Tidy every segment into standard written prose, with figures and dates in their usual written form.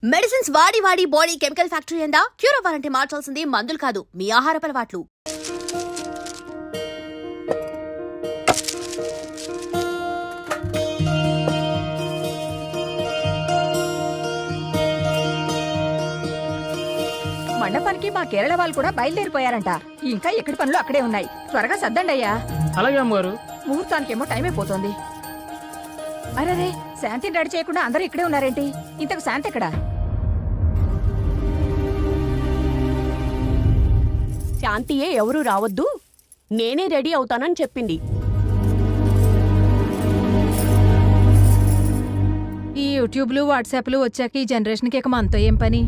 Medicines వాడి వాడి body chemical factory అయిందా? క్యూర్ అవ్వాలంటే మార్చాల్సింది మందులు కాదు, మీ ఆహారపు అలవాట్లు. మండపానికి మా కేరళ వాళ్ళు కూడా బయలుదేరిపోయారంట. ఇంకా ఎక్కడి పనులు అక్కడే ఉన్నాయి. త్వరగా సర్దండి అయ్యా. అలాగే అమ్మగారు. ముహూర్తానికేమో టైం అయిపోతుంది. అరే, శాంతిని రెడీ చేయకుండా అందరూ ఇక్కడే ఉన్నారేంటి? ఇంతకు శాంతి ఎక్కడా? శాంతియే ఎవరూ రావద్దు, నేనే రెడీ అవుతానని చెప్పింది. ఈ యూట్యూబ్లు వాట్సాప్లు వచ్చాక ఈ జనరేషన్కి ఇక మనతో ఏం పని?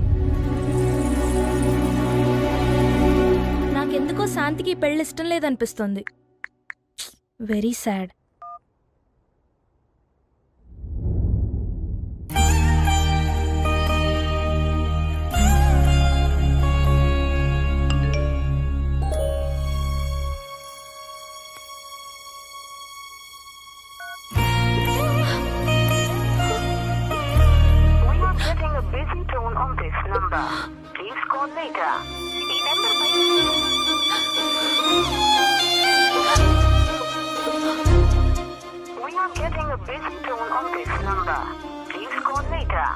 నాకెందుకో శాంతికి పెళ్ళి ఇష్టం లేదనిపిస్తుంది. Very sad. Busy tone on this number. Please call later. ఈ నెంబర్ పై We are getting a busy tone on this number. Please call later.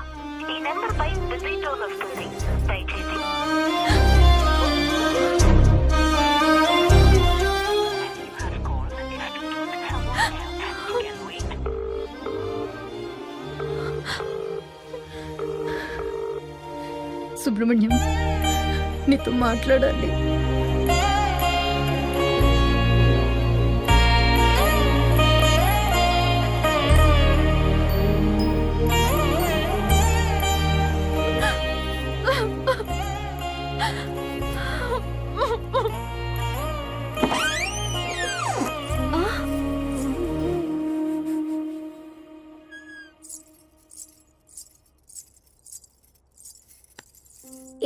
ఈ నెంబర్ పై బిజీ టోన్ వస్తుంది. దయచేసి సుబ్రహ్మణ్యం, నీతో మాట్లాడాలి.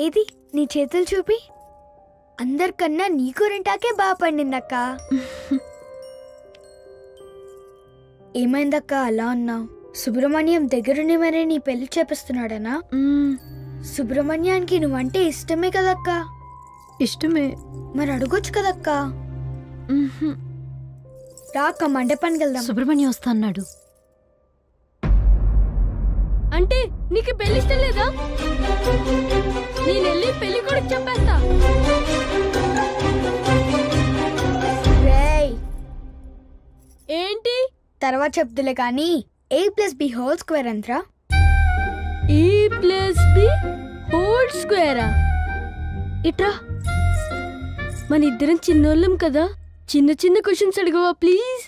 ఏది నీ చేతులు చూపి. అందరికన్నా నీ కూరంటాకే బాగా పండిందక్క. ఏమైందక్క అలా అన్నావు? సుబ్రహ్మణ్యం దగ్గరుండి మరే నీ పెళ్లి చేపిస్తున్నాడనా? సుబ్రహ్మణ్యానికి నువ్వంటే ఇష్టమే కదక్క. ఇష్టమే. మరి అడగొచ్చు కదక్క. రాక మండపానికి వెళ్దాం. సుబ్రహ్మణ్యం వస్తా అన్నాడు. అంటే నీకు పెళ్లి ఇష్టం లేదా? నేనెళ్ళి పెళ్లి కూడా చెప్పేస్తా. రేయ్, ఏంటి? తర్వాత చెప్తులే కానీ a+b² ఎంతరా? a+b² ఇట్రా. మన ఇద్దరం చిన్నోళ్ళం కదా, చిన్న చిన్న క్వశ్చన్స్ అడగవా ప్లీజ్?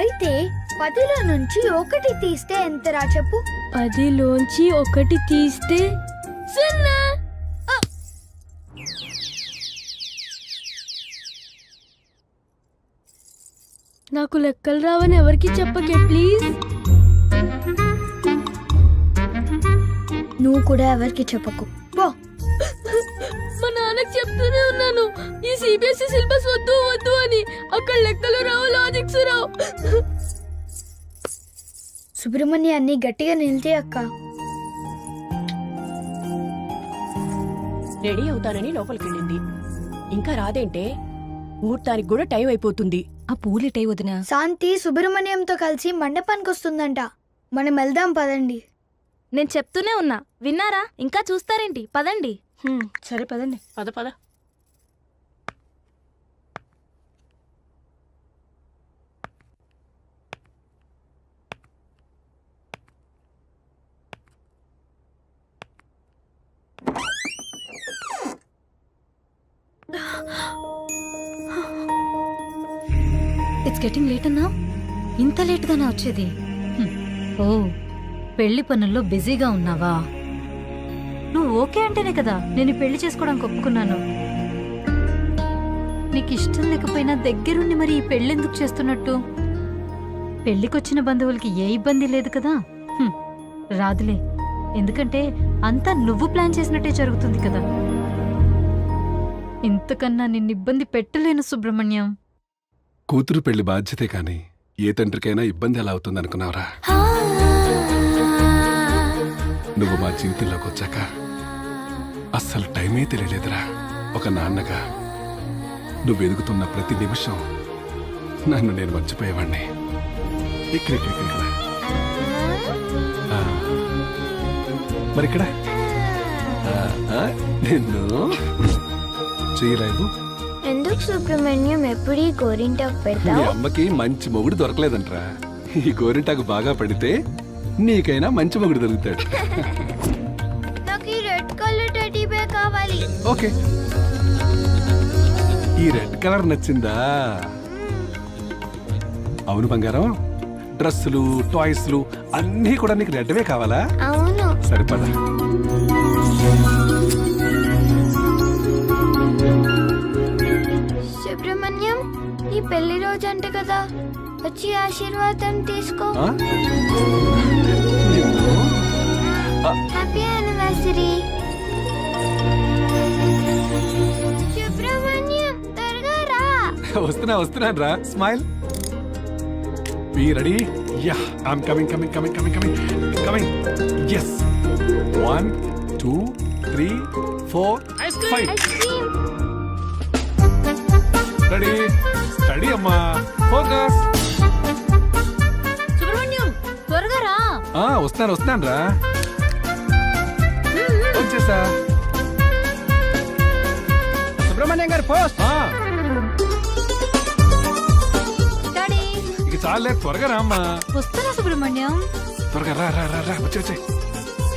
అయితే 10లో నుంచి 1 తీస్తే ఎంతరా చెప్పు. 10లోంచి 1 తీస్తే 0. నాకు లెక్కలు రావని ఎవరికి చెప్పకే ప్లీజ్. నువ్వు కూడా ఎవరికి చెప్పకు పో. మా నాన్నకి చెప్తూనే ఉన్నాను, ఈ సిబిఎస్ఈ సిలబస్ వద్దు వద్దు అని. అక్కడ లెక్కలు రావు, లాజిక్స్ రావు. సుబ్రహ్మణ్యాన్ని గట్టిగా నిలితే అక్క. రెడీ అవుతానని లోపలికెళ్ళింది, ఇంకా రాదేంటే? ముహూర్తానికి కూడా టైం అయిపోతుంది. ఆ పూలిటై వదినా. శాంతి సుబ్రహ్మణ్యంతో కలిసి మండపానికి వస్తుందంట. మనం వెళ్దాం పదండి. నేను చెప్తూనే ఉన్నా, విన్నారా? ఇంకా చూస్తారేంటి? పదండి. సరే పదండి. పద పద. ఇట్స్ గెటింగ్ లేట్ అన్నా. ఇంత లేట్గానా వచ్చేది? ఓ, పెళ్లి పనుల్లో బిజీగా ఉన్నావా? నువ్వు ఓకే అంటేనే కదా నేను ఈ పెళ్లి చేసుకోవడానికి ఒప్పుకున్నాను. నీకు ఇష్టం లేకపోయినా దగ్గరుండి మరి ఈ పెళ్ళెందుకు చేస్తున్నట్టు? పెళ్లికొచ్చిన బంధువులకి ఏ ఇబ్బంది లేదు కదా. రాదులే, ఎందుకంటే అంతా నువ్వు ప్లాన్ చేసినట్టే జరుగుతుంది కదా. ఇంతకన్నా నిన్ను ఇబ్బంది పెట్టలేను సుబ్రహ్మణ్యం. కూతురు పెళ్లి బాధ్యతే కాని ఏ తండ్రికైనా ఇబ్బంది ఎలా అవుతుందనుకున్నావురా? నువ్వు మా జీవితంలోకి వచ్చాక అస్సలు టైమే తెలియలేదురా. ఒక నాన్నగా నువ్వు ఎదుగుతున్న ప్రతి నిమిషం నన్ను నేను మర్చిపోయేవాడిని. ఇక్కడ ఇక్కడ ఇక్కడ, ఇక్కడ. ఆ. మరి ఇక్కడ నిన్ను చేయలేవు. ఎందుకు సుబ్రహ్మణ్యం ఎప్పుడు ఈ గోరింటాకు మీ పెడతావు? అమ్మకి మంచి మొగుడు దొరకలేదంట్రా. ఈ గోరింటాకు బాగా పడితే నీకైనా మంచి మొగుడు దొరుకుతాడు. నాకు ఈ రెడ్ కలర్ టెడ్డీ బేర్ కావాలి. ఓకే, ఈ రెడ్ కలర్ నచ్చిందా? అవును బంగారం, డ్రెస్సులు టాయ్స్లు అన్నీ కూడా నీకు రెడ్వే కావాలా? అవును. సరిపదా. సుబ్రహ్మణ్యం, నీ పెళ్లి రోజు అంట కదా, వచ్చి ఆశీర్వాదం తీసుకో. ఆ? నిన్ను? Happy anniversary. సుబ్రహ్మణ్యం, త్వరగా రా. వస్తున్నాను రా. Smile. Be ready? Yeah, I'm coming coming coming coming coming coming. Yes. 1 2 3 4 5. Ice cream. Ready study అమ్మా. ఫోకస్. సుబ్రహ్మణ్యం త్వరగా రా. వస్తున్నాను రా. వచ్చేసా. సుబ్రహ్మణ్యం గారు పోస్ట్. డాడీ ఇక చాలే, త్వరగా రా అమ్మా. వస్తున్నా సుబ్రహ్మణ్యం. త్వరగా రా రా రా రా. వచ్చే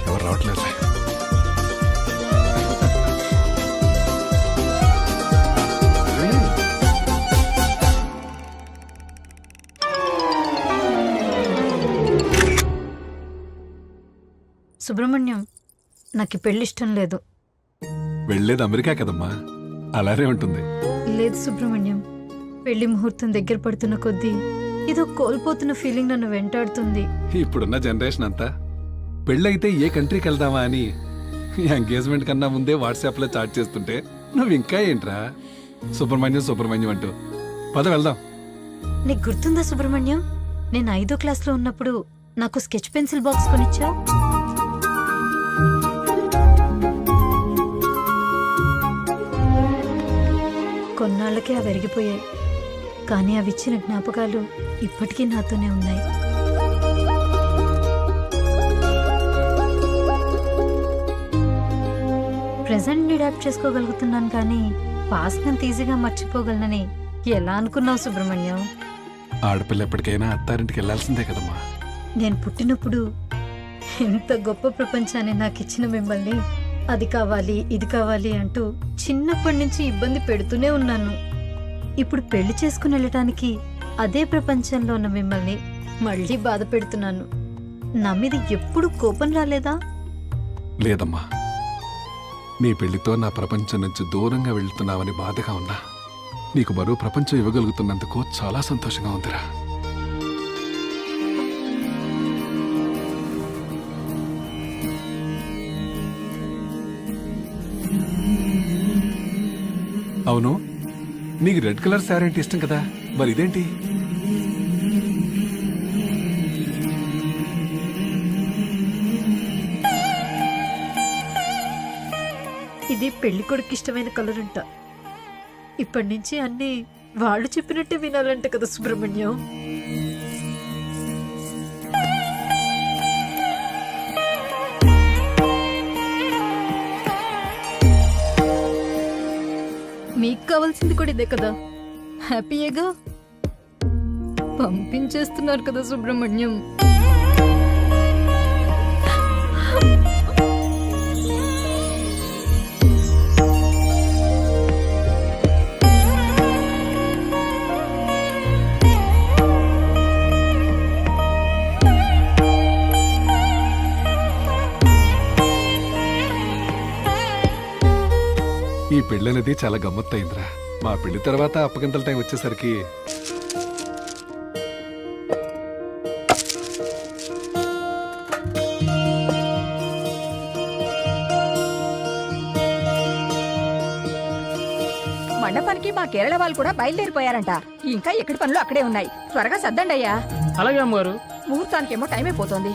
ఎవరు రావట్లేదు. సుబ్రహ్మణ్యం, నాకు ఈ పెళ్లి ఇష్టం లేదు. వెళ్ళేది అమెరికా కదమ్మా, అలానే ఉంటుంది. లేదు సుబ్రహ్మణ్యం, పెళ్లి ముహూర్తం దగ్గర పడుతున్న కొద్దీ ఏదో కోల్పోతున్న ఫీలింగ్ నన్ను వెంటాడుతుంది. ఇప్పుడున్న జనరేషన్ అంతా పెళ్ళైతే ఏ కంట్రీకి వెళ్దామా అని ఎంగేజ్మెంట్ కన్నా ముందే వాట్సాప్ లో చాట్ చేస్తుంటే నువ్వు ఇంకా ఏంట్రా సుబ్రహ్మణ్యం అంటూ. పద వెళ్దాం. నీకు గుర్తుందా సుబ్రహ్మణ్యం, నేను 5వ క్లాస్లో ఉన్నప్పుడు నాకు స్కెచ్ పెన్సిల్ బాక్స్ కొనిచ్చావు. కొన్నాళ్ళకే అవి విరిగిపోయాయి, కానీ అవి ఇచ్చిన జ్ఞాపకాలు ఇప్పటికీ నాతోనే ఉన్నాయి. ప్రెజెంట్ అడాప్ట్ చేసుకోగలుగుతున్నాను, కానీ పాస్ట్ నంత ఈజీగా మర్చిపోగలనని ఎలా అనుకున్నావు సుబ్రహ్మణ్యం? ఆడపిల్ల ఎప్పటికైనా అత్తారింటికి వెళ్లాల్సిందే కదమ్మా. నేను పుట్టినప్పుడు ఎంత గొప్ప ప్రపంచాన్ని నాకు ఇచ్చిన మిమ్మల్ని అది కావాలి ఇది కావాలి అంటూ చిన్నప్పటి నుంచి ఇబ్బంది పెడుతూనే ఉన్నాను. ఇప్పుడు పెళ్లి చేసుకుని వెళ్ళటానికి అదే ప్రపంచంలో ఉన్న మిమ్మల్ని మళ్ళీ బాధ పెడుతున్నాను. నా మీద ఎప్పుడు కోపం రాలేదా? లేదమ్మా, నీ పెళ్లితో నా ప్రపంచం నుంచి దూరంగా వెళ్తున్నావని బాధగా ఉన్నా నీకు మరో ప్రపంచం ఇవ్వగలుగుతున్నందుకు చాలా సంతోషంగా ఉందిరా. అవును, నీకు రెడ్ కలర్ శారీ అంటే ఇష్టం కదా, మరి ఇదేంటి? ఇది పెళ్లి కొడుకు ఇష్టమైన కలర్ అంట. ఇప్పటి నుంచి అన్ని వాళ్ళు చెప్పినట్టే వినాలంట కదా సుబ్రహ్మణ్యం. మీకు కావాల్సింది కూడా ఇదే కదా, హ్యాపీయేగా. పంపించేస్తున్నారు కదా సుబ్రహ్మణ్యం. ఈ పెళ్ళి అనేది చాలా గమ్మత్తయిందిరా. మా పెళ్లి తర్వాత అప్పగింతల టైం వచ్చేసరికి మండపానికి మా కేరళ వాళ్ళు కూడా బయలుదేరిపోయారంట. ఇంకా ఎక్కడి పనులు అక్కడే ఉన్నాయి. త్వరగా సర్దండి అయ్యా. అలాగే అమ్మగారు. ముహూర్తానికేమో టైం అయిపోతుంది.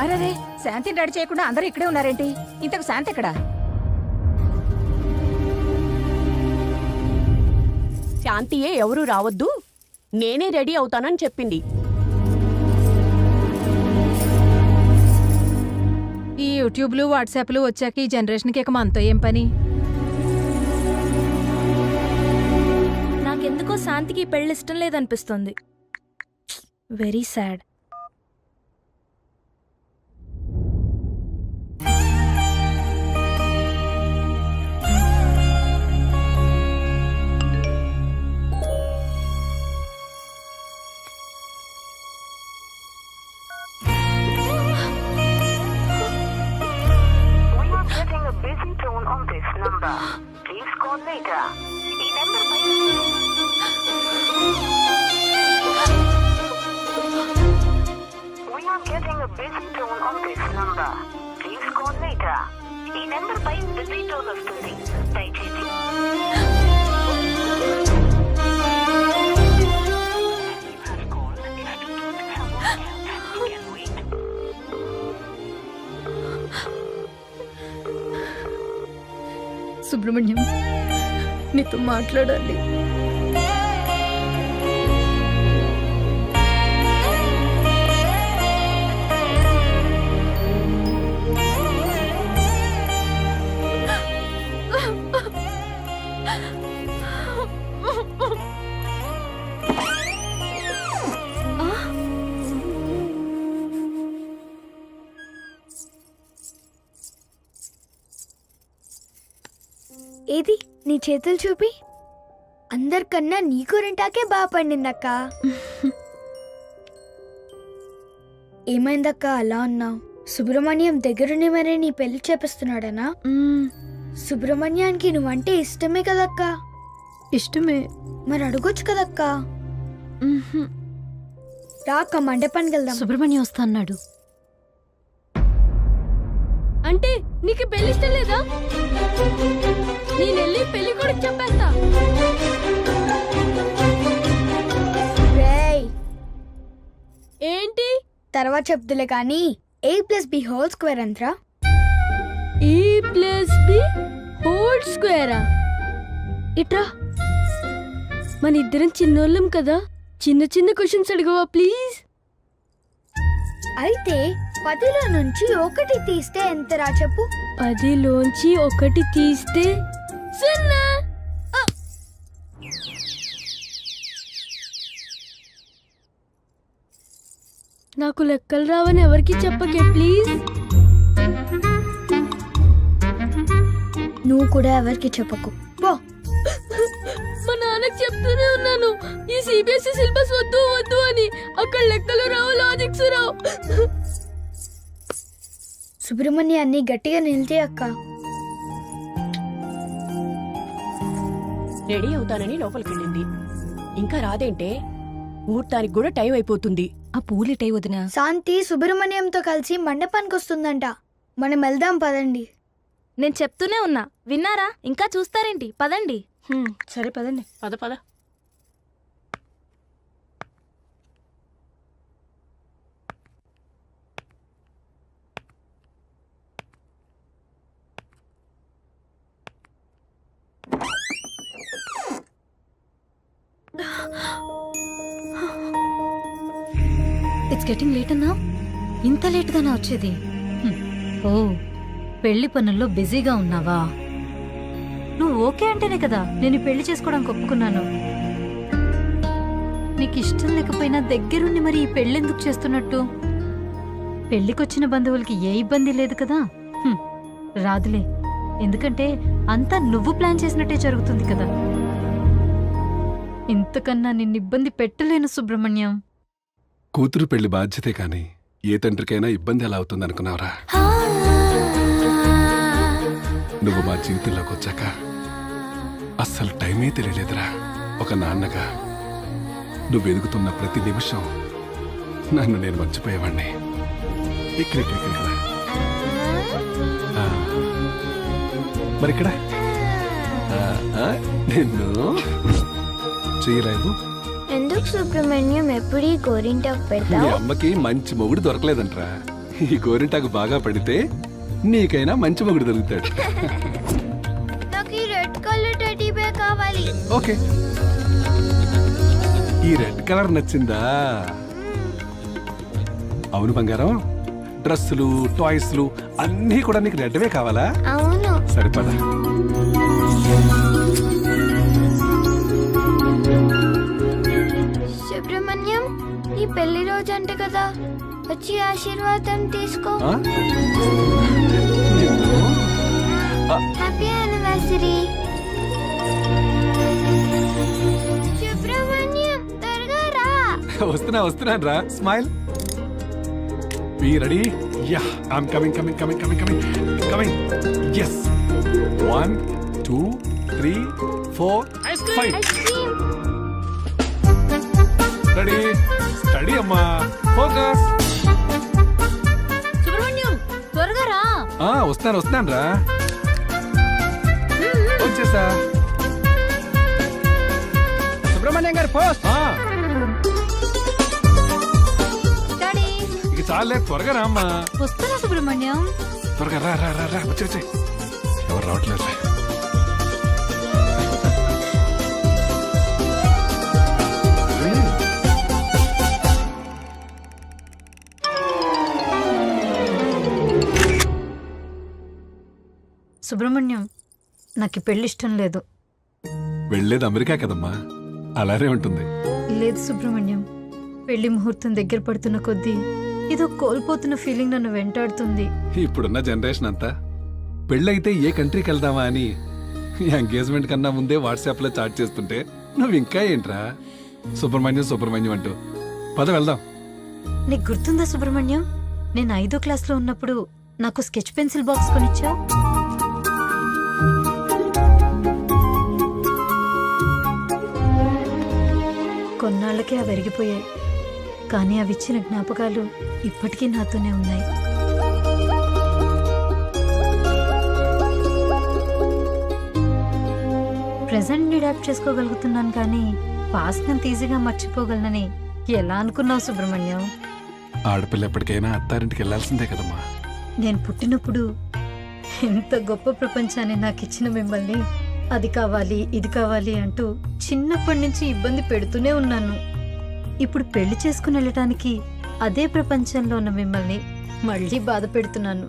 అరే శాంతిని రెడీ చేయకుండా అందరూ ఇక్కడే ఉన్నారేంటి? ఇంతకు శాంతి ఎక్కడా? శాంతియే ఎవరూ రావద్దు, నేనే రెడీ అవుతానని చెప్పింది. ఈ యూట్యూబ్లు వాట్సాప్లు వచ్చాక ఈ జనరేషన్కి ఇక మనతో ఏం పని? నాకెందుకో శాంతికి పెళ్లి ఇష్టం లేదనిపిస్తుంది. Very sad. We are getting a busy tone on this number. Please call later. ఈ నెంబర్ పై We are getting a busy tone on this number. Please call later. ఈ నెంబర్ పై బిజీ టోన్ వస్తుంది. దయచేసి సుబ్రహ్మణ్యం, నీతో మాట్లాడాలి. ఏది నీ చేతులు చూపి. అందరికన్నా నీ కూరంటాకే బాగా పండిందక్క. ఏమైందక్క అలా ఉన్నావు? సుబ్రహ్మణ్యం దగ్గరుండి మరే నీ పెళ్లి చేపిస్తున్నాడనా? సుబ్రహ్మణ్యానికి నువ్వంటే ఇష్టమే కదక్క. ఇష్టమే. మరి అడగొచ్చు కదక్క. రాక మండపానికి వెళ్దాం. సుబ్రహ్మణ్యం వస్తా అన్నాడు. అంటే నీకు పెళ్లి ఇష్టం లేదా? నేనెళ్ళి పెళ్లి కూడా చెప్పేస్తా. రేయ్, ఏంటి? తర్వాత చెప్తులే కానీ a+b² ఎంతరా? a+b² ఇట్రా. మన ఇద్దరం చిన్నోళ్ళం కదా, చిన్న చిన్న క్వశ్చన్స్ అడగవా ప్లీజ్? అయితే 10లో నుంచి 1 తీస్తే ఎంతరా చెప్పు. 10లోంచి 1 తీస్తే 0. నాకు లెక్కలు రావని ఎవరికి చెప్పకే ప్లీజ్. నువ్వు కూడా ఎవరికి చెప్పకు పో. మా నాన్నకి చెప్తూనే ఉన్నాను, ఈ సిబిఎస్ఈ సిలబస్ వద్దు వద్దు అని. అక్కడ లెక్కలు రావు, లాజిక్స్ రావు. సుబ్రహ్మణ్యాన్ని గట్టిగా నిలితే అక్క. రెడీ అవుతానని లోపలికెళ్ళింది. ఇంకా రాదేంటే? ముహూర్తానికి కూడా టైం అయిపోతుంది. ఆ పూలిటై వదినా. శాంతి సుబ్రహ్మణ్యంతో కలిసి మండపానికి వస్తుందంట. మనం వెళ్దాం పదండి. నేను చెప్తూనే ఉన్నా, విన్నారా? ఇంకా చూస్తారేంటి? పదండి. సరే పదండి. పద పద. ఇట్స్ గెటింగ్ లేట్ అన్నా. ఇంత లేట్గానా వచ్చేది? ఓ, పెళ్లి పనుల్లో బిజీగా ఉన్నావా? నువ్వు ఓకే అంటేనే కదా నేను ఈ పెళ్లి చేసుకోవడానికి ఒప్పుకున్నాను. నీకు ఇష్టం లేకపోయినా దగ్గరుండి మరి ఈ పెళ్ళెందుకు చేస్తున్నట్టు? పెళ్లికొచ్చిన బంధువులకి ఏ ఇబ్బంది లేదు కదా. రాదులే, ఎందుకంటే అంతా నువ్వు ప్లాన్ చేసినట్టే జరుగుతుంది కదా. ఇంతకన్నా నిన్ను ఇబ్బంది పెట్టలేను సుబ్రహ్మణ్యం. కూతురు పెళ్లి బాధ్యతే కాని ఏ తండ్రికైనా ఇబ్బంది ఎలా అవుతుంది అనుకున్నావురా? నువ్వు మా జీవితంలోకి వచ్చాక అస్సలు టైమే తెలియలేదురా. ఒక నాన్నగా నువ్వు ఎదుగుతున్న ప్రతి నిమిషం నన్ను నేను మర్చిపోయేవాణ్ణి. ఇక్కడ మరి ఇక్కడ నిన్ను చేయలేదు. ఎందుకు సుబ్రహ్మణ్యం ఎప్పుడు ఈ గోరింటాకు మీ పెడతావు? అమ్మకి మంచి మొగుడు దొరకలేదంట్రా. ఈ గోరింటాకు బాగా పడితే నీకైనా మంచి మొగుడు దొరుకుతాడు. నాకు ఈ రెడ్ కలర్ టెడ్డీ బేర్ కావాలి. ఓకే, ఈ రెడ్ కలర్ నచ్చిందా? అవును బంగారం, డ్రెస్సులు టాయ్స్లు అన్నీ కూడా నీకు రెడ్వే కావాలా? అవును. సరిపదా. సుబ్రహ్మణ్యం, నీ పెళ్లి రోజు అంట కదా, వచ్చి ఆశీర్వాదం తీసుకో. Happy anniversary. సుబ్రహ్మణ్యం, త్వరగా రా. వస్తున్నాను రా. Smile. Be ready. Yeah, I'm coming. Yes. 1 2 3 4 5. Ready. Study అమ్మా. ఫోకస్. సుబ్రహ్మణ్యం త్వరగా రా. వస్తున్నాను రా. వచ్చేసా. సుబ్రహ్మణ్యం గారు పోస్ట్. డాడీ ఇక చాలే, త్వరగా రా అమ్మా. వస్తున్నా సుబ్రహ్మణ్యం. త్వరగా రా. వచ్చే. ఎవరు రావట్లేదు. సుబ్రహ్మణ్యం, నాకు ఈ పెళ్లి ఇష్టం లేదు. వెళ్ళేది అమెరికా కదమ్మా, అలానే ఉంటుంది. లేదు సుబ్రహ్మణ్యం, పెళ్లి ముహూర్తం దగ్గర పడుతున్న కొద్దీ ఏదో కోల్పోతున్న ఫీలింగ్ నన్ను వెంటాడుతుంది. ఇప్పుడున్న జనరేషన్ అంతా పెళ్ళైతే ఏ కంట్రీకి వెళ్దామా అని ఎంగేజ్మెంట్ కన్నా ముందే వాట్సాప్ లో చాట్ చేస్తుంటే నువ్వు ఇంకా ఏంట్రా సుబ్రహ్మణ్యం అంటూ. పద వెళ్దాం. నీకు గుర్తుందా సుబ్రహ్మణ్యం, నేను 5వ క్లాస్లో ఉన్నప్పుడు నాకు స్కెచ్ పెన్సిల్ బాక్స్ కొనిచ్చావు. కొన్నాళ్ళకే అవి విరిగిపోయాయి, కానీ అవి ఇచ్చిన జ్ఞాపకాలు ఇప్పటికీ నాతోనే ఉన్నాయి. ప్రెజెంట్ అడాప్ట్ చేసుకోగలుగుతున్నాను, కానీ పాస్ట్ నంత ఈజీగా మర్చిపోగలనని ఎలా అనుకున్నావు సుబ్రహ్మణ్యం? ఆడపిల్ల ఎప్పటికైనా అత్తారింటికి వెళ్లాల్సిందే కదమ్మా. నేను పుట్టినప్పుడు ఎంత గొప్ప ప్రపంచాన్ని నాకు ఇచ్చిన మిమ్మల్ని అది కావాలి ఇది కావాలి అంటూ చిన్నప్పటి నుంచి ఇబ్బంది పెడుతూనే ఉన్నాను. ఇప్పుడు పెళ్లి చేసుకుని వెళ్ళటానికి అదే ప్రపంచంలో ఉన్న మిమ్మల్ని మళ్ళీ బాధ పెడుతున్నాను.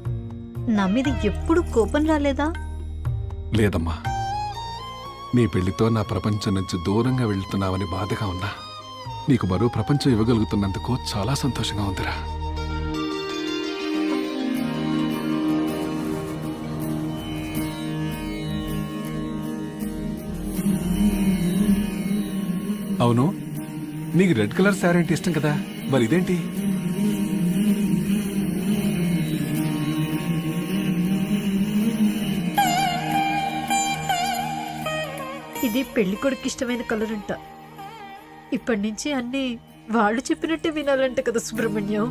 నా మీద ఎప్పుడు కోపం రాలేదా? లేదమ్మా, నీ పెళ్లితో నా ప్రపంచం నుంచి దూరంగా వెళ్తున్నావని బాధగా ఉన్నా నీకు మరో ప్రపంచం ఇవ్వగలుగుతున్నందుకు చాలా సంతోషంగా ఉందిరా. అవును, నీకు రెడ్ కలర్ శారీ అంటే ఇష్టం కదా, మరి ఇదేంటి? ఇది పెళ్లి కొడుకు ఇష్టమైన కలర్ అంట. ఇప్పటి నుంచి అన్ని వాళ్ళు చెప్పినట్టే వినాలంట కదా సుబ్రహ్మణ్యం.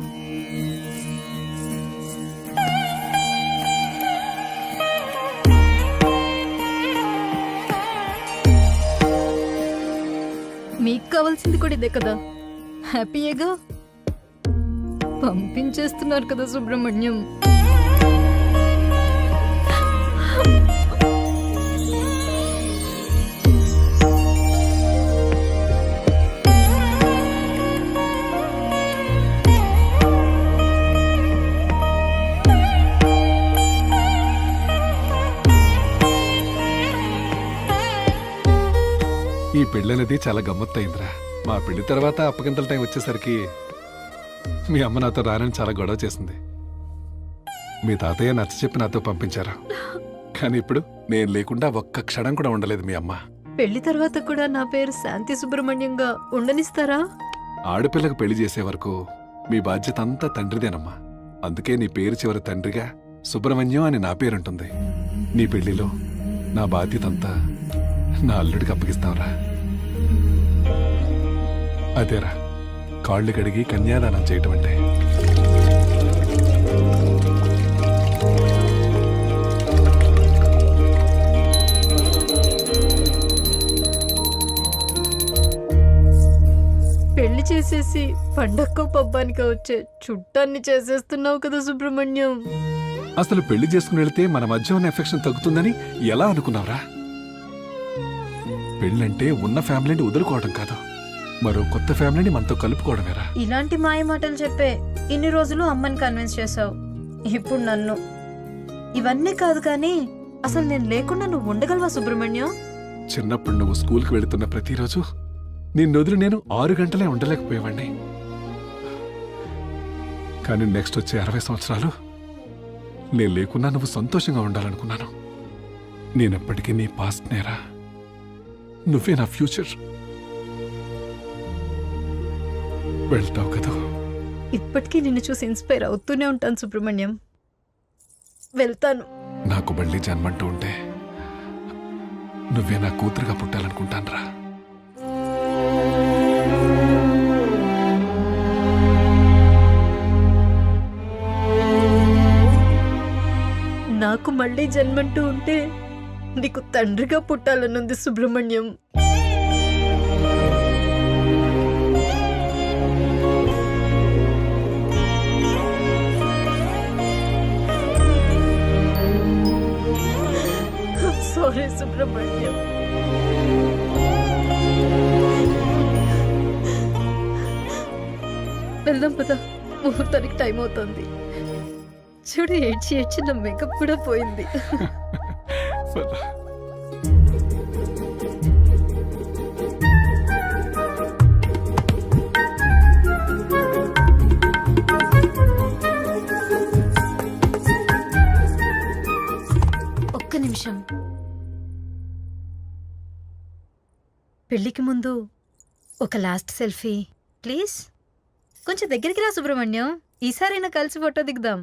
మీకు కావాల్సింది కూడా ఇదే కదా, హ్యాపీయేగా. పంపించేస్తున్నారు కదా సుబ్రహ్మణ్యం. ఈ పెళ్ళనేది చాలా గమ్మత్తయిందిరా. మా పెళ్లి తర్వాత అప్పగింతల టైం వచ్చేసరికి మీ అమ్మ నాతో రానని చాలా గొడవ చేసింది. మీ తాతయ్య నచ్చ చెప్పి నాతో పంపించారు, కానీ ఇప్పుడు నేను లేకుండా ఒక్క క్షణం కూడా ఉండలేదు మీ అమ్మ. పెళ్లి తర్వాత కూడా నా పేరు శాంతి సుబ్రహ్మణ్యంగా ఉండనిస్తారా? ఆడపిల్లకు పెళ్లి చేసే వరకు మీ బాధ్యత అంతా తండ్రిదేనమ్మా. అందుకే నీ పేరు చివరి తండ్రిగా సుబ్రహ్మణ్యం అని నా పేరుంటుంది. నీ పెళ్లిలో నా బాధ్యత అంతా నా అల్లుడికి అప్పగిస్తావురా. అదేరా కాళ్ళు కడిగి కన్యాదానం చేయటం అంటే. పెళ్లి చేసి తీసేసి పండక్కో పబ్బానికో వచ్చే చుట్టాన్ని చేసేస్తున్నావు కదా సుబ్రహ్మణ్యం. అసలు పెళ్లి చేసుకుని వెళితే మన మధ్య ఉన్న ఎఫెక్షన్ తగ్గుతుందని ఎలా అనుకున్నావురా? పెళ్ళంటే ఉన్న ఫ్యామిలీని వదులుకోవడం కాదు, మరో కొత్త ఫ్యామిలీని మనతో కలుపుకోవడమేరా. ఇలాంటి మాయ మాటలు చెప్పే ఇన్ని రోజులు అమ్మని కన్విన్స్ చేసావు, ఇప్పుడు నన్ను. ఇవన్నీ కాదు కానీ అసలు నేను లేకుండా నువ్వు ఉండగలవా సుబ్రహ్మణ్యం? చిన్నప్పుడు నువ్వు స్కూల్కి వెళుతున్న ప్రతిరోజు నిన్ను వదిలి నేను 6 గంటలే ఉండలేకపోయేవాణ్ణి. కానీ నెక్స్ట్ వచ్చే 60 సంవత్సరాలు నేను లేకున్నా నువ్వు సంతోషంగా ఉండాలనుకున్నాను. నేనెప్పటికీ నీ పాస్ట్ నేరా, నువ్వే నా ఫ్యూచర్. వెళ్తావు కదా? ఇప్పటికీ నిన్ను చూసి ఇన్స్పైర్ అవుతూనే ఉంటాను సుబ్రహ్మణ్యం. వెళ్తాను. నాకు మళ్ళీ జన్మంటూ ఉంటే నువ్వే నా కూతురుగా పుట్టాలనుకుంటానురా. నాకు మళ్ళీ జన్మంటూ ఉంటే నీకు తండ్రిగా పుట్టాలనుంది సుబ్రహ్మణ్యం. సారీ సుబ్రహ్మణ్యం. వెళ్దాం పద, ముహూర్తానికి టైం అవుతుంది. చూడు, ఏడ్చి ఏడ్చి నా మేకప్ కూడా పోయింది. ఒక్క నిమిషం. పెళ్లికి ముందు ఒక లాస్ట్ సెల్ఫీ ప్లీజ్. కొంచెం దగ్గరికి రా సుబ్రహ్మణ్యం, ఈసారైనా కలిసి ఫోటో దిగుదాం.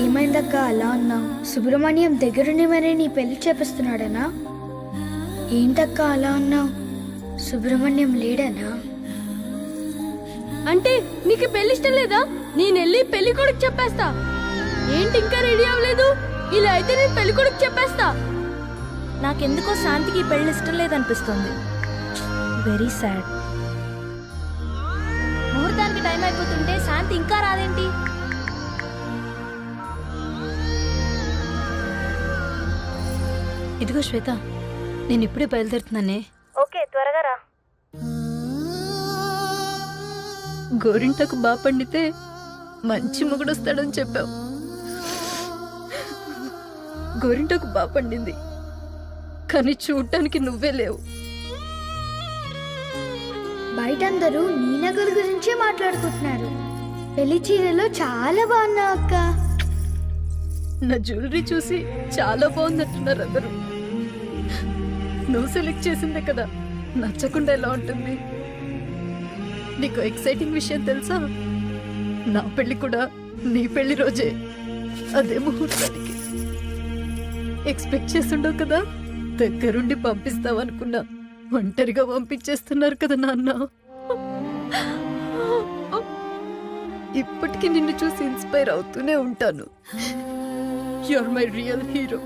ఏమైందక్క అలా ఉన్నావు? సుబ్రహ్మణ్యం దగ్గరుండి మరీ నీ పెళ్లి చేపిస్తున్నాడనా? ఏంటక్క అలా ఉన్నావు? సుబ్రహ్మణ్యం లేడనా? అంటే నీకు పెళ్లి ఇష్టం లేదా? నేనెళ్ళి పెళ్లి కొడుకు చెప్పేస్తా. ఏంటి ఇంకా రెడీ అవ్వలేదు? ఇలా అయితే నేను పెళ్లి కొడుకు చెప్పేస్తా. నాకెందుకో శాంతికి ఈ పెళ్లి ఇష్టం లేదనిపిస్తుంది. Very sad. ముహూర్తానికి టైం అయిపోతుంటే శాంతి ఇంకా రాదేంటి? ఇదిగో శ్వేత, నేను ఇప్పుడే బయలుదేరుతున్నానే. ఓకే, త్వరగా రా. గోరింటకు బాగా పండితే మంచి మొగుడొస్తాడని చెప్పావు. గోరింటకు బాగా పండింది, కానీ చూడటానికి నువ్వే లేవు. బయట అందరూ నీ నగలు గురించే మాట్లాడుకుంటున్నారు. పెళ్లి చీరలో చాలా బాగున్నావు అక్క. నా జ్యువెలరీ చూసి చాలా బాగుందంటున్నారు అందరూ. నువ్వు సెలెక్ట్ చేసిందే కదా, నచ్చకుండా ఎలా ఉంటుంది? నీకు ఎక్సైటింగ్ విషయం తెలుసా? నా పెళ్లి కూడా నీ పెళ్లి రోజే, అదే ముహూర్తానికి. ఎక్స్పెక్ట్ చేస్తుండవు కదా, దగ్గరుండి పంపిస్తావనుకున్నా, ఒంటరిగా పంపించేస్తున్నారు కదా నాన్న. ఇప్పటికీ నిన్ను చూసి ఇన్స్పైర్ అవుతూనే ఉంటాను. You are my real hero.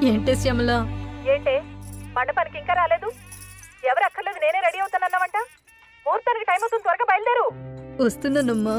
ఏంటే శ్యామల? ఏంటే మండపానికి ఇంకా రాలేదు? ఎవరు అక్కర్లేదు, నేనే రెడీ అవుతానన్నావంట. ముహూర్తానికి టైం అవుతుంది, త్వరగా బయలుదేరు. వస్తున్నానమ్మా.